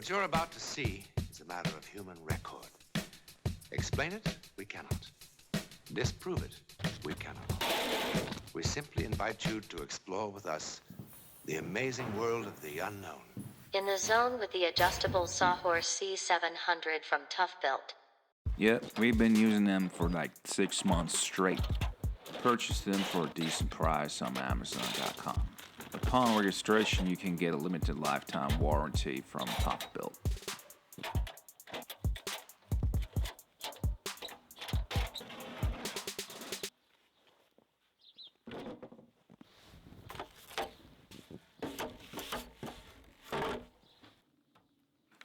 What you're about to see is a matter of human record. Explain it? We cannot. Disprove it? We cannot. We simply invite you to explore with us the amazing world of the unknown. In the zone with the adjustable sawhorse C700 from ToughBuilt. Yep, we've been using them for like 6 months straight. Purchase them for a decent price on Amazon.com. Upon registration, you can get a limited lifetime warranty from ToughBuilt.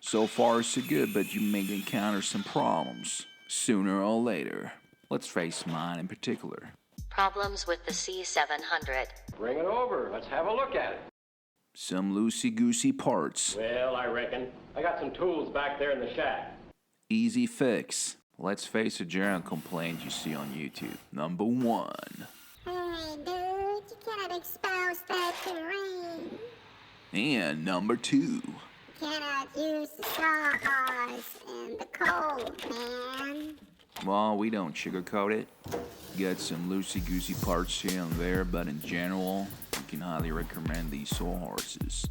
So far so good, but you may encounter some problems sooner or later. Let's face mine in particular. Problems with the C700. Bring it over. Let's have a look at it. Some loosey-goosey parts. Well, I reckon. I got some tools back there in the shack. Easy fix. Let's face a general complaint you see on YouTube. Number 1. Hey, dude, you cannot expose that to rain. And number 2. Cannot use the sawhorse in the cold, man. Well, we don't sugarcoat it. Got some loosey-goosey parts here and there, but in general, you can highly recommend these sawhorses.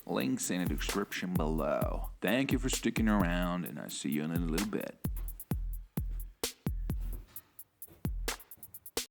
Links in the description below. Thank you for sticking around, and I'll see you in a little bit.